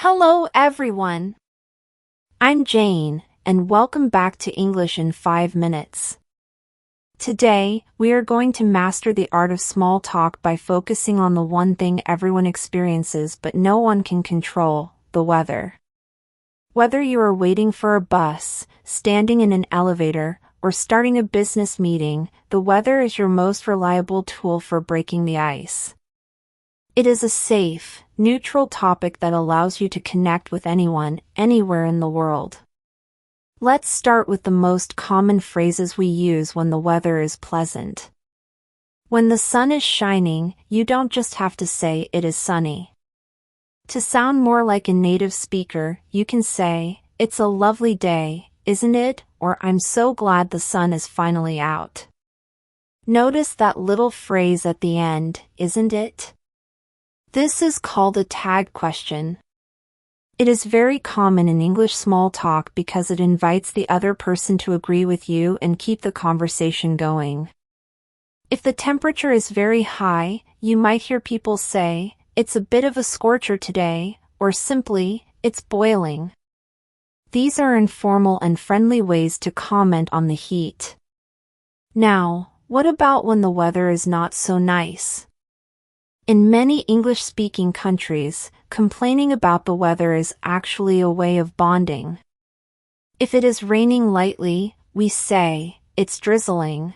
Hello everyone. I'm Jane, and welcome back to English in 5 minutes. Today, we are going to master the art of small talk by focusing on the one thing everyone experiences but no one can control, the weather. Whether you are waiting for a bus, standing in an elevator, or starting a business meeting, the weather is your most reliable tool for breaking the ice. It is a safe, neutral topic that allows you to connect with anyone, anywhere in the world. Let's start with the most common phrases we use when the weather is pleasant. When the sun is shining, you don't just have to say it is sunny. To sound more like a native speaker, you can say, "It's a lovely day, isn't it?" or "I'm so glad the sun is finally out." Notice that little phrase at the end, "isn't it?" This is called a tag question. It is very common in English small talk because it invites the other person to agree with you and keep the conversation going. If the temperature is very high, you might hear people say, "It's a bit of a scorcher today," or simply, "It's boiling." These are informal and friendly ways to comment on the heat. Now, what about when the weather is not so nice? In many English-speaking countries, complaining about the weather is actually a way of bonding. If it is raining lightly, we say, "It's drizzling."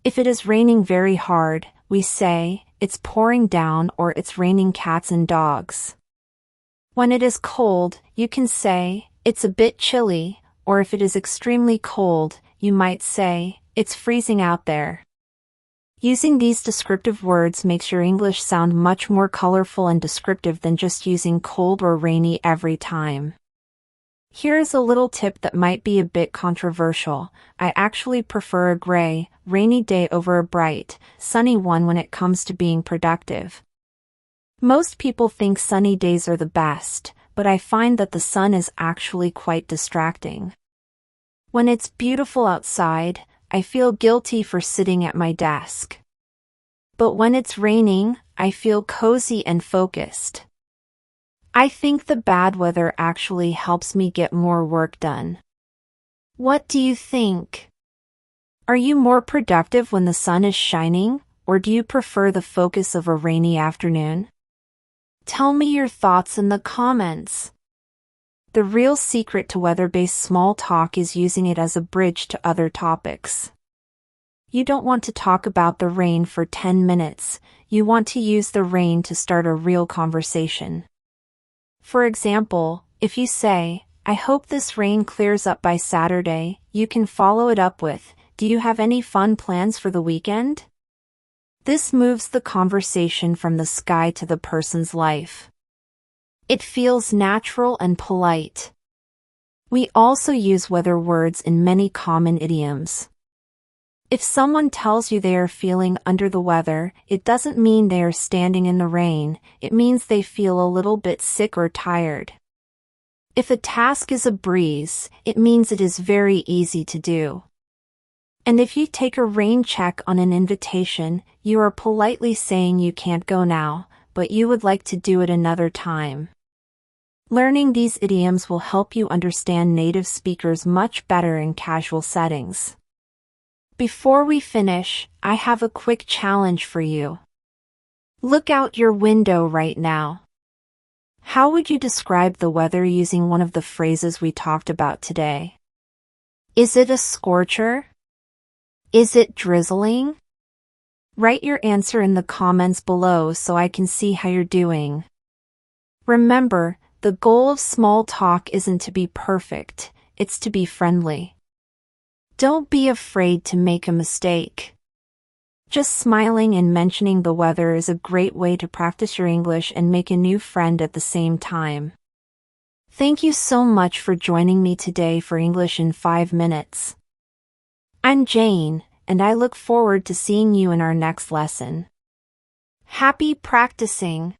If it is raining very hard, we say, "It's pouring down," or "It's raining cats and dogs." When it is cold, you can say, "It's a bit chilly," or if it is extremely cold, you might say, "It's freezing out there." Using these descriptive words makes your English sound much more colorful and descriptive than just using cold or rainy every time. Here's a little tip that might be a bit controversial. I actually prefer a gray, rainy day over a bright, sunny one when it comes to being productive. Most people think sunny days are the best, but I find that the sun is actually quite distracting. When it's beautiful outside, I feel guilty for sitting at my desk. But when it's raining, I feel cozy and focused. I think the bad weather actually helps me get more work done. What do you think? Are you more productive when the sun is shining, or do you prefer the focus of a rainy afternoon? Tell me your thoughts in the comments. The real secret to weather-based small talk is using it as a bridge to other topics. You don't want to talk about the rain for 10 minutes, you want to use the rain to start a real conversation. For example, if you say, "I hope this rain clears up by Saturday," you can follow it up with, "Do you have any fun plans for the weekend?" This moves the conversation from the sky to the person's life. It feels natural and polite. We also use weather words in many common idioms. If someone tells you they are feeling under the weather, it doesn't mean they are standing in the rain, it means they feel a little bit sick or tired. If a task is a breeze, it means it is very easy to do. And if you take a rain check on an invitation, you are politely saying you can't go now, but you would like to do it another time. Learning these idioms will help you understand native speakers much better in casual settings. Before we finish, I have a quick challenge for you. Look out your window right now. How would you describe the weather using one of the phrases we talked about today? Is it a scorcher? Is it drizzling? Write your answer in the comments below so I can see how you're doing. Remember, the goal of small talk isn't to be perfect, it's to be friendly. Don't be afraid to make a mistake. Just smiling and mentioning the weather is a great way to practice your English and make a new friend at the same time. Thank you so much for joining me today for English in 5 minutes. I'm Jane, and I look forward to seeing you in our next lesson. Happy practicing!